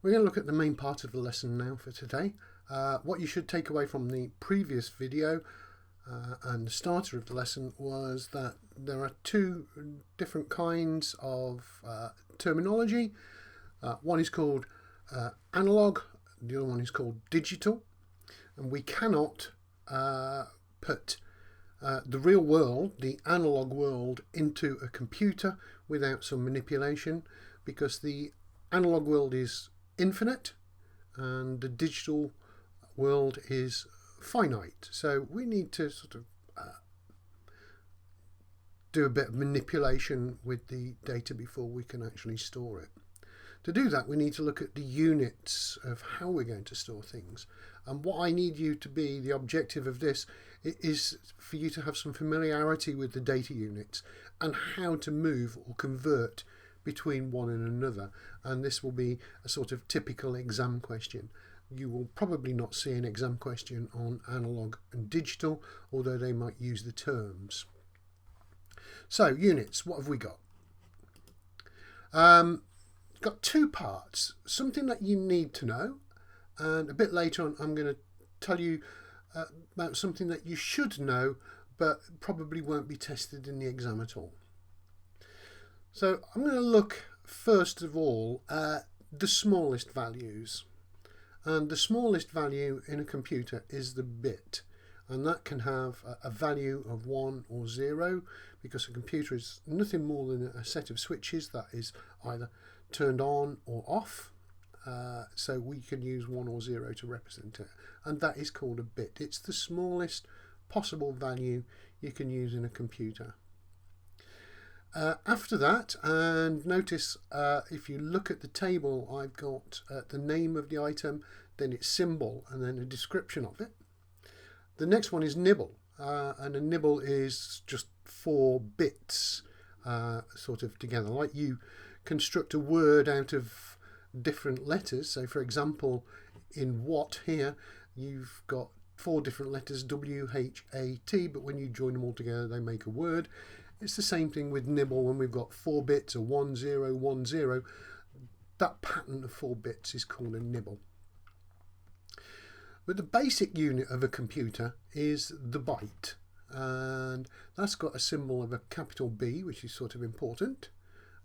We're going to look at the main part of the lesson now for today. What you should take away from the previous video and the starter of the lesson was that there are two different kinds of terminology. One is called analog, the other one is called digital, and we cannot put the real world, the analog world, into a computer without some manipulation, because the analog world is infinite and the digital world is finite. So we need to sort of do a bit of manipulation with the data before we can actually store it. To do that, we need to look at the units of how we're going to store things. And what I need you to be, the objective of this, is for you to have some familiarity with the data units and how to move or convert between one and another. And this will be a sort of typical exam question. You will probably not see an exam question on analog and digital, although they might use the terms. So units, what have we got? Got two parts, something that you need to know, and a bit later on I'm going to tell you about something that you should know but probably won't be tested in the exam at all. So I'm going to look first of all at the smallest values, and the smallest value in a computer is the bit, and that can have a value of 1 or 0, because a computer is nothing more than a set of switches that is either turned on or off. So we can use 1 or 0 to represent it, and that is called a bit. It's the smallest possible value you can use in a computer. After that, and notice if you look at the table, I've got the name of the item, then its symbol, and then a description of it. The next one is nibble, and a nibble is just 4 bits sort of together, like you construct a word out of different letters. So for example, in what here you've got 4 different letters, W, H, A, T, but when you join them all together they make a word. It's the same thing with nibble. When we've got 4 bits, a 1 0 1 0, that pattern of 4 bits is called a nibble. But the basic unit of a computer is the byte, and that's got a symbol of a capital B, which is sort of important.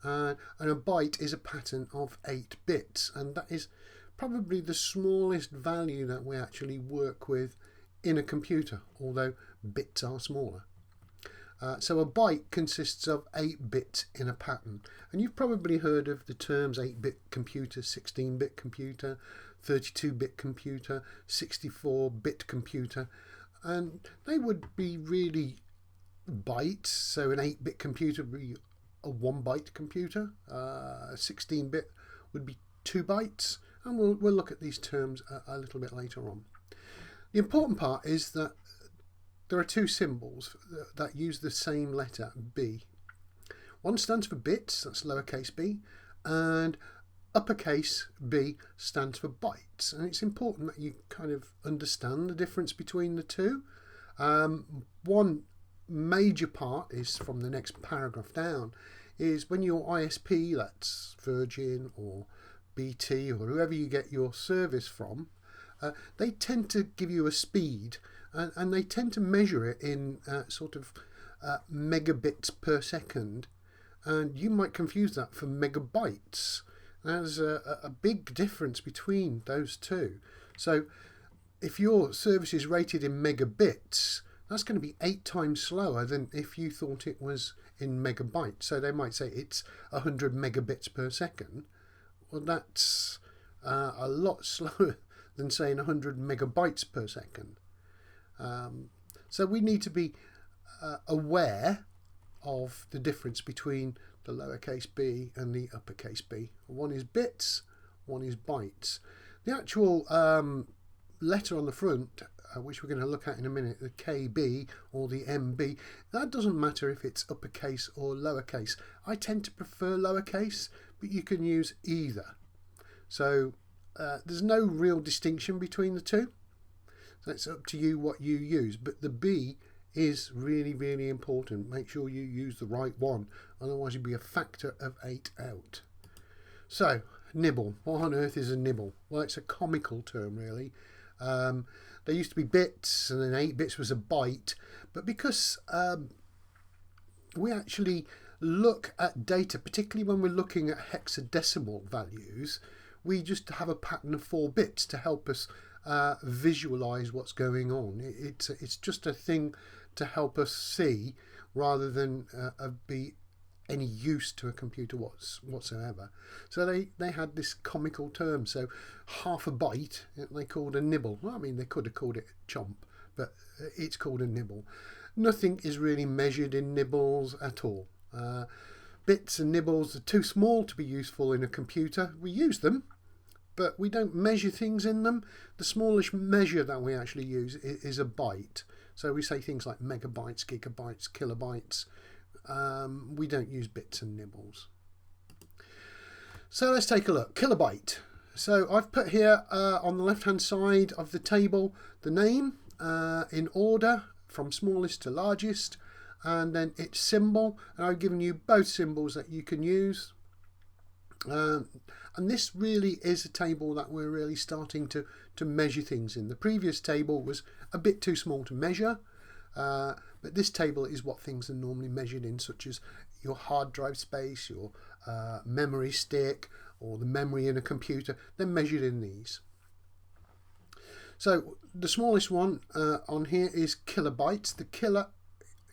And a byte is a pattern of 8 bits, and that is probably the smallest value that we actually work with in a computer, although bits are smaller. So a byte consists of 8 bits in a pattern, and you've probably heard of the terms 8-bit computer, 16-bit computer, 32-bit computer, 64-bit computer, and they would be really bytes. So an 8-bit computer would be a 1-byte computer, a 16-bit would be 2 bytes, and we'll look at these terms a little bit later on. The important part is that there are 2 symbols that use the same letter, B. One stands for bits, that's lowercase b, and uppercase B stands for bytes. And it's important that you kind of understand the difference between the two. One major part is from the next paragraph down, is when your ISP, that's Virgin or BT or whoever you get your service from, they tend to give you a speed, and they tend to measure it in sort of megabits per second, and you might confuse that for megabytes. There's a big difference between those two. So if your service is rated in megabits, that's going to be 8 times slower than if you thought it was in megabytes. So they might say it's 100 megabits per second. Well, that's a lot slower than saying 100 megabytes per second. So we need to be aware of the difference between the lowercase b and the uppercase b. One is bits, one is bytes. The actual letter on the front, which we're going to look at in a minute, the KB or the MB, that doesn't matter if it's uppercase or lowercase. I tend to prefer lowercase, but you can use either. So there's no real distinction between the two. So it's up to you what you use, but the B is really, really important. Make sure you use the right one, otherwise you'll be a factor of 8 out. So Nibble. What on earth is a nibble? Well, it's a comical term, really. There used to be bits, and then 8 bits was a byte. But because we actually look at data, particularly when we're looking at hexadecimal values, we just have a pattern of 4 bits to help us visualize what's going on. It's just a thing to help us see rather than be any use to a computer whatsoever. So they had this comical term. So half a byte they called a nibble. Well, I mean, they could have called it chomp, but it's called a nibble. Nothing is really measured in nibbles at all. Bits and nibbles are too small to be useful in a computer. We use them, but we don't measure things in them. The smallest measure that we actually use is a byte. So we say things like megabytes, gigabytes, kilobytes. We don't use bits and nibbles. So let's take a look. Kilobyte. So I've put here on the left hand side of the table the name in order from smallest to largest, and then its symbol, and I've given you both symbols that you can use. And this really is a table that we're really starting to measure things in. The previous table was a bit too small to measure, but this table is what things are normally measured in, such as your hard drive space, your memory stick, or the memory in a computer. They're measured in these. So the smallest one on here is kilobytes. The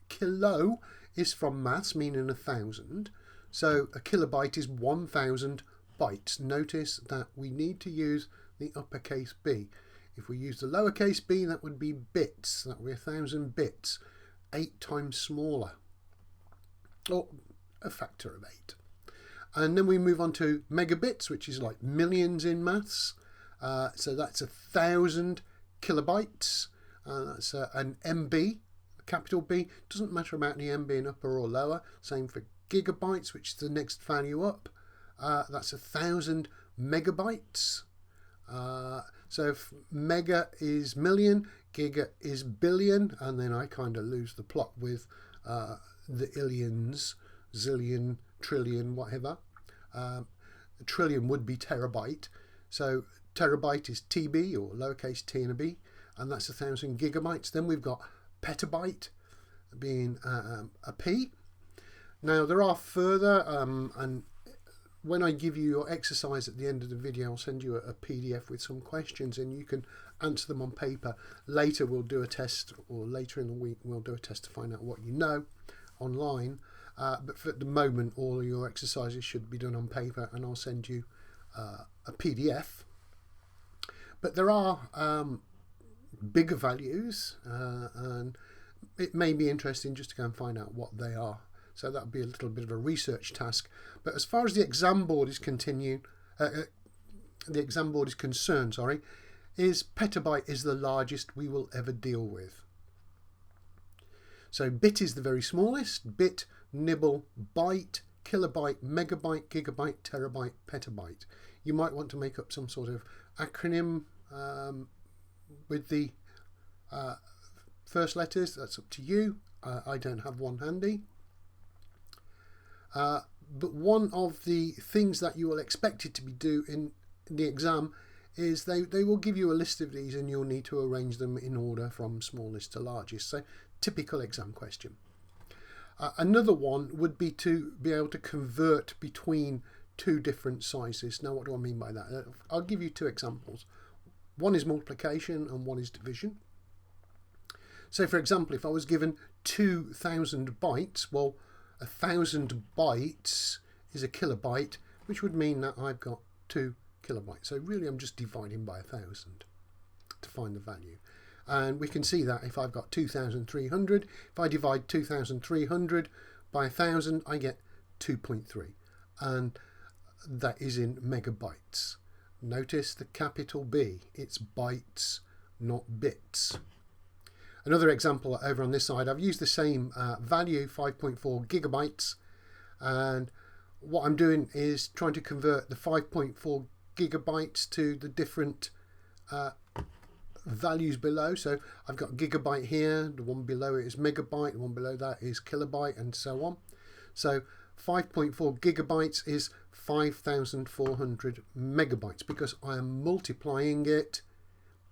kilo is from maths, meaning 1,000. So a kilobyte is 1,000 bytes. Notice that we need to use the uppercase B. If we use the lowercase b, that would be bits. That would be 1,000 bits. 8 times smaller. Or a factor of 8. And then we move on to megabits, which is like millions in maths. So that's 1,000 kilobytes. That's an MB, capital B. Doesn't matter about the M being upper or lower. Same for gigabytes, which is the next value up. That's 1,000 megabytes. So if mega is million, giga is billion, and then I kind of lose the plot with the illions, zillion, trillion, whatever. A trillion would be terabyte. So terabyte is TB, or lowercase t and a b, and that's 1,000 gigabytes. Then we've got petabyte being a p. Now there are further, and when I give you your exercise at the end of the video, I'll send you a PDF with some questions and you can answer them on paper. Later we'll do a test, or later in the week we'll do a test to find out what you know online. But for the moment, all of your exercises should be done on paper, and I'll send you a PDF. But there are bigger values, and it may be interesting just to go and find out what they are. So that would be a little bit of a research task. But as far as the exam board is concerned, is petabyte is the largest we will ever deal with. So bit is the very smallest. Bit, nibble, byte, kilobyte, megabyte, gigabyte, terabyte, petabyte. You might want to make up some sort of acronym with the first letters. That's up to you. I don't have one handy. But one of the things that you will expect it to be do in the exam is they will give you a list of these, and you'll need to arrange them in order from smallest to largest. So typical exam question. Another one would be to be able to convert between 2 different sizes. Now what do I mean by that? I'll give you 2 examples. One is multiplication and one is division. So for example, if I was given 2,000 bytes, well, 1,000 bytes is a kilobyte, which would mean that I've got 2 kilobytes. So really I'm just dividing by 1,000 to find the value. And we can see that if I've got 2,300, if I divide 2,300 by 1,000, I get 2.3. And that is in megabytes. Notice the capital B, it's bytes, not bits. Another example over on this side, I've used the same value, 5.4 gigabytes, and what I'm doing is trying to convert the 5.4 gigabytes to the different values below. So I've got gigabyte here, the one below it is megabyte, the one below that is kilobyte, and so on. So 5.4 gigabytes is 5,400 megabytes because I am multiplying it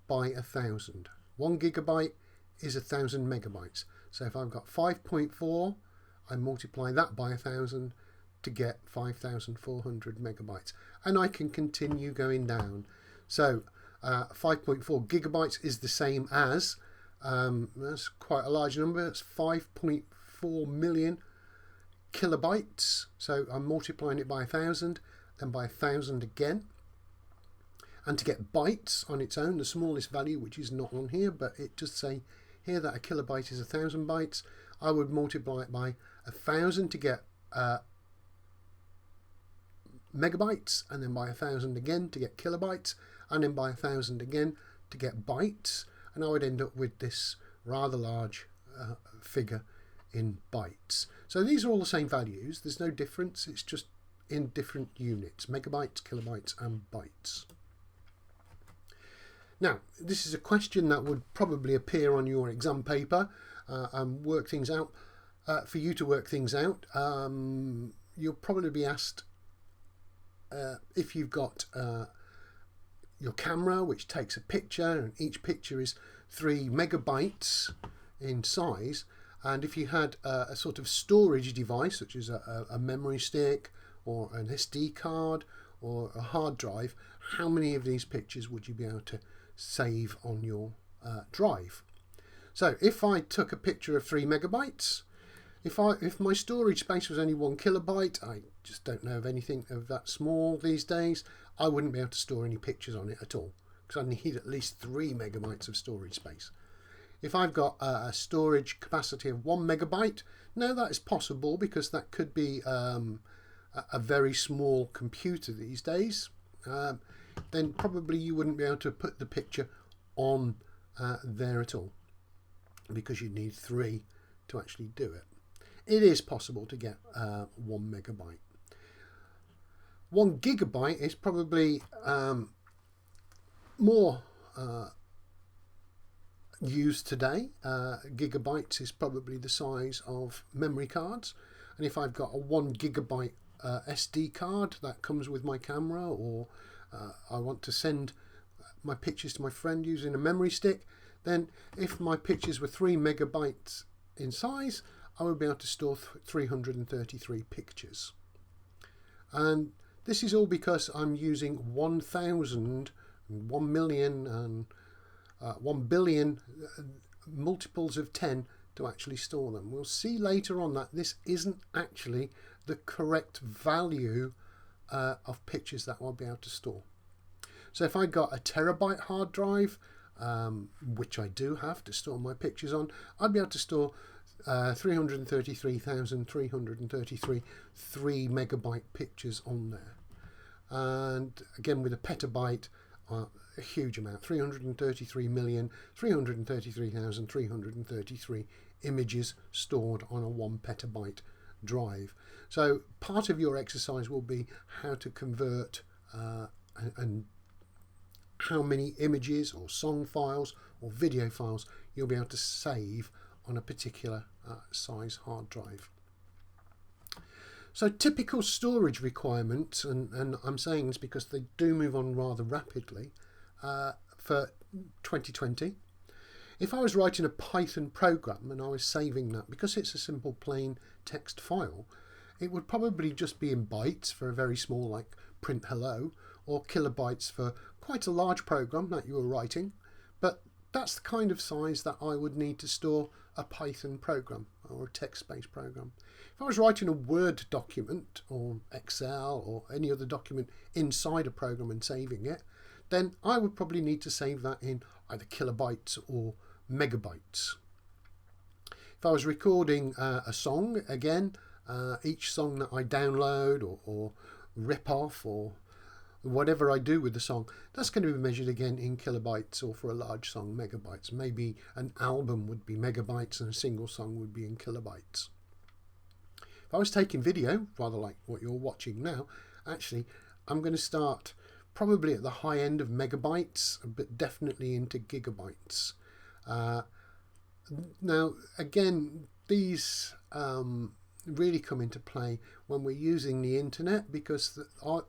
by 1,000. 1 gigabyte is 1,000 megabytes. So if I've got 5.4, I multiply that by 1,000 to get 5,400 megabytes. And I can continue going down. So 5.4 gigabytes is the same as, that's quite a large number, it's 5.4 million kilobytes. So I'm multiplying it by 1,000 and by 1,000 again. And to get bytes on its own, the smallest value, which is not on here, but it does say here that a kilobyte is 1,000 bytes, I would multiply it by 1,000 to get megabytes, and then by 1,000 again to get kilobytes, and then by 1,000 again to get bytes, and I would end up with this rather large figure in bytes. So these are all the same values, there's no difference, it's just in different units, megabytes, kilobytes and bytes. Now, this is a question that would probably appear on your exam paper and work things out. For you to work things out, you'll probably be asked if you've got your camera which takes a picture, and each picture is 3 megabytes in size, and if you had a sort of storage device such as a memory stick or an SD card or a hard drive, how many of these pictures would you be able to save on your drive? So if I took a picture of 3 megabytes, if my storage space was only 1 kilobyte, I just don't know of anything of that small these days, I wouldn't be able to store any pictures on it at all, because I need at least 3 megabytes of storage space. If I've got a storage capacity of 1 megabyte, no, that is possible, because that could be a very small computer these days. Then probably you wouldn't be able to put the picture on there at all, because you need 3 to actually do it. It is possible to get 1 megabyte. 1 gigabyte is probably more used today. Gigabytes is probably the size of memory cards, and if I've got a 1 gigabyte SD card that comes with my camera, or I want to send my pictures to my friend using a memory stick, then if my pictures were 3 megabytes in size, I would be able to store 333 pictures. And this is all because I'm using 1,000, 1 million and 1 billion multiples of 10 to actually store them. We'll see later on that this isn't actually the correct value of pictures that I'll be able to store. So if I got a terabyte hard drive, which I do have to store my pictures on, I'd be able to store 333,333 3 megabyte pictures on there. And again, with a petabyte, a huge amount, 333,333,333 images stored on a 1 petabyte drive. So part of your exercise will be how to convert and how many images or song files or video files you'll be able to save on a particular size hard drive. So typical storage requirements, and I'm saying this because they do move on rather rapidly for 2020. If I was writing a Python program and I was saving that, because it's a simple plain text file, it would probably just be in bytes for a very small, like print hello, or kilobytes for quite a large program that you were writing. But that's the kind of size that I would need to store a Python program or a text-based program. If I was writing a Word document or Excel or any other document inside a program and saving it, then I would probably need to save that in either kilobytes or megabytes. If I was recording a song, again, each song that I download or rip off or whatever I do with the song, that's going to be measured again in kilobytes, or for a large song, megabytes. Maybe an album would be megabytes and a single song would be in kilobytes. If I was taking video, rather like what you're watching now, actually I'm going to start probably at the high end of megabytes, but definitely into gigabytes. Now again, these really come into play when we're using the internet, because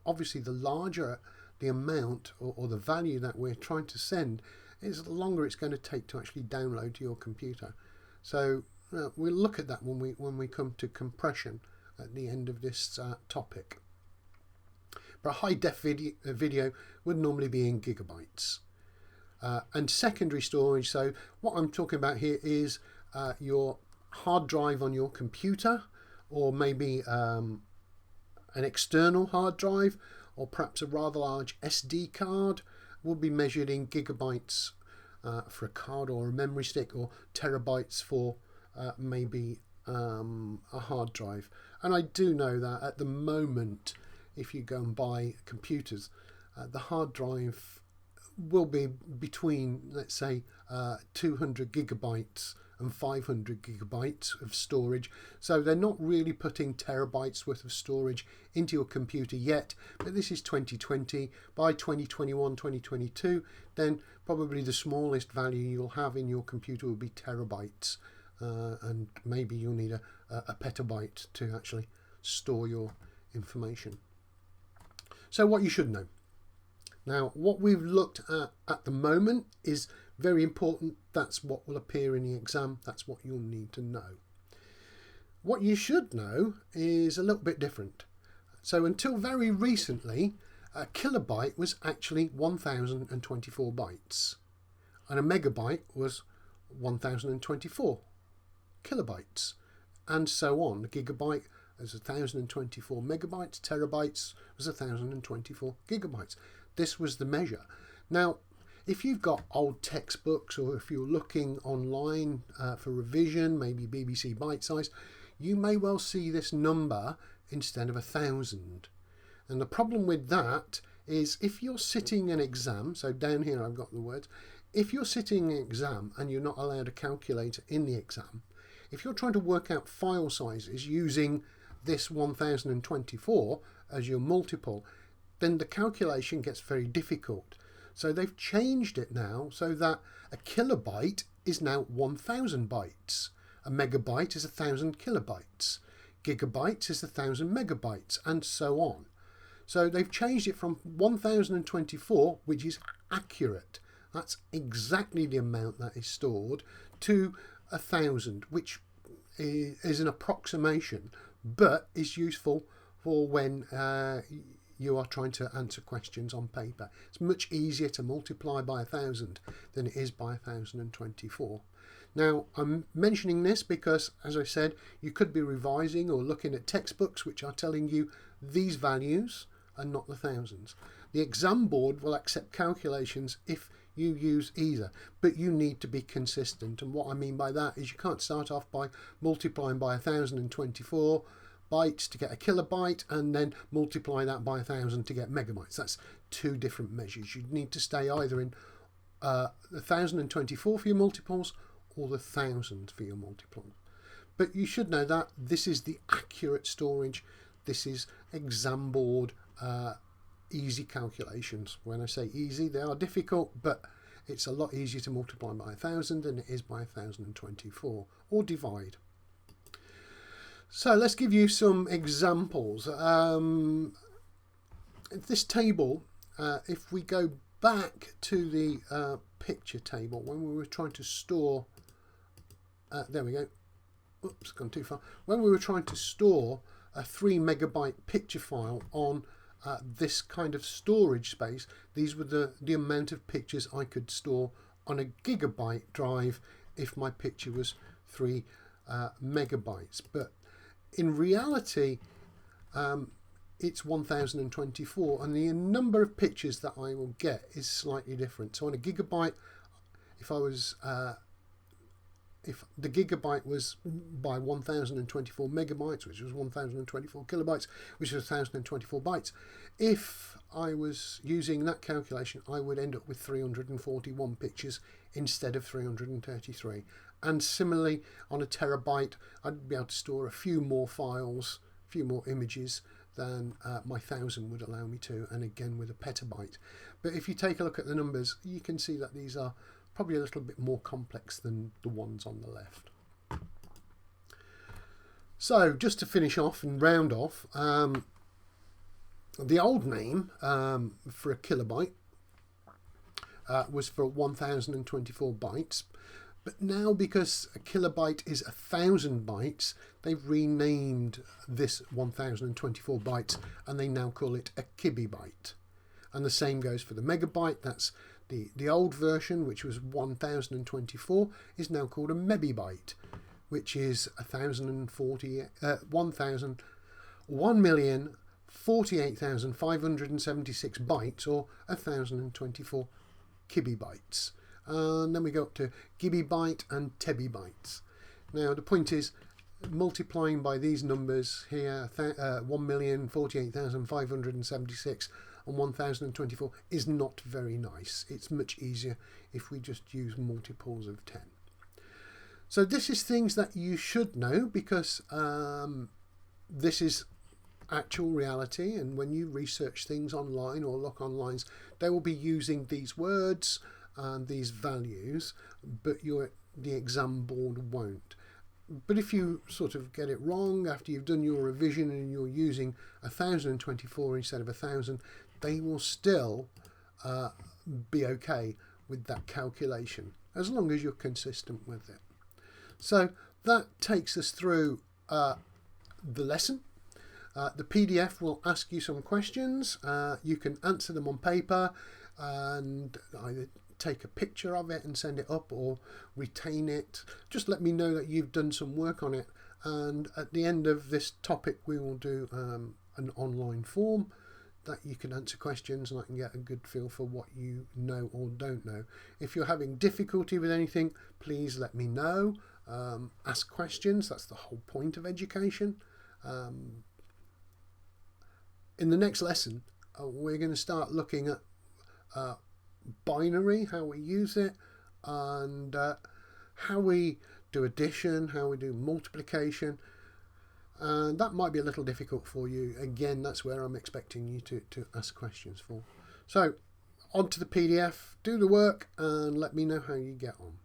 obviously the larger the amount or the value that we're trying to send is the longer it's going to take to actually download to your computer. So we'll look at that when we come to compression at the end of this topic. But a high-def video would normally be in gigabytes. And secondary storage, so what I'm talking about here is your hard drive on your computer, or maybe an external hard drive, or perhaps a rather large SD card, will be measured in gigabytes for a card or a memory stick, or terabytes for maybe a hard drive. And I do know that at the moment, if you go and buy computers, the hard drive will be between, let's say, 200 gigabytes and 500 gigabytes of storage. So they're not really putting terabytes worth of storage into your computer yet, but this is 2020. By 2021, 2022, then probably the smallest value you'll have in your computer will be terabytes, and maybe you'll need a petabyte to actually store your information. So what you should know. Now, what we've looked at the moment is very important. That's what will appear in the exam. That's what you'll need to know. What you should know is a little bit different. So until very recently, a kilobyte was actually 1024 bytes, and a megabyte was 1024 kilobytes, and so on. A gigabyte is 1024 megabytes, terabytes was 1024 gigabytes. This was the measure. Now, if you've got old textbooks, or if you're looking online for revision, maybe BBC Bite Size, you may well see this number instead of 1,000. And the problem with that is, if you're sitting an exam, so down here I've got the words, if you're sitting an exam and you're not allowed a calculator in the exam, if you're trying to work out file sizes using this 1024 as your multiple, then the calculation gets very difficult. So they've changed it now so that a kilobyte is now 1,000 bytes. A megabyte is 1,000 kilobytes. Gigabytes is 1,000 megabytes, and so on. So they've changed it from 1024, which is accurate, that's exactly the amount that is stored, to 1,000, which is an approximation, but is useful for when you are trying to answer questions on paper. It's much easier to multiply by 1,000 than it is by 1024. Now, I'm mentioning this because, as I said, you could be revising or looking at textbooks which are telling you these values and not the thousands. The exam board will accept calculations if you use either, but you need to be consistent. And what I mean by that is, you can't start off by multiplying by 1024 bytes to get a kilobyte and then multiply that by 1,000 to get megabytes. That's two different measures. You need to stay either in 1024 for your multiples or the 1,000 for your multiple. But you should know that this is the accurate storage. This is exam board easy calculations. When I say easy, they are difficult, but it's a lot easier to multiply by 1,000 than it is by 1024, or divide. So let's give you some examples. This table, if we go back to the picture table, when we were trying to store, there we go, oops, gone too far. When we were trying to store a 3 megabyte picture file on this kind of storage space, these were the amount of pictures I could store on a gigabyte drive if my picture was 3 megabytes. But in reality, it's 1024, and the number of pictures that I will get is slightly different. So on a gigabyte, if the gigabyte was by 1024 megabytes, which was 1024 kilobytes, which was 1024 bytes, if I was using that calculation, I would end up with 341 pictures instead of 333. And similarly, on a terabyte, I'd be able to store a few more files, a few more images than my 1,000 would allow me to, and again with a petabyte. But if you take a look at the numbers, you can see that these are probably a little bit more complex than the ones on the left. So just to finish off and round off, the old name for a kilobyte was for 1024 bytes. But now, because a kilobyte is 1,000 bytes, they've renamed this 1024 bytes and they now call it a kibibyte. And the same goes for the megabyte. That's the old version, which was 1024, is now called a mebibyte, which is 1,048,576 bytes, or 1,024 kibibytes. And then we go up to gibibyte and tebibytes. Now the point is, multiplying by these numbers here, 1,048,576 and 1,024 is not very nice. It's much easier if we just use multiples of 10. So this is things that you should know, because this is actual reality, and when you research things online or look online, they will be using these words and these values, but the exam board won't. But if you sort of get it wrong after you've done your revision and you're using 1,024 instead of 1,000, they will still be okay with that calculation, as long as you're consistent with it. So that takes us through the lesson. The PDF will ask you some questions. You can answer them on paper and either take a picture of it and send it up, or retain it. Just let me know that you've done some work on it, and at the end of this topic we will do an online form that you can answer questions, and I can get a good feel for what you know or don't know. If you're having difficulty with anything, please let me know. Ask questions. That's the whole point of education. In the next lesson, we're going to start looking at binary, how we use it, and how we do addition, how we do multiplication, and that might be a little difficult for you. Again, that's where I'm expecting you to ask questions for. So onto the PDF, do the work, and let me know how you get on.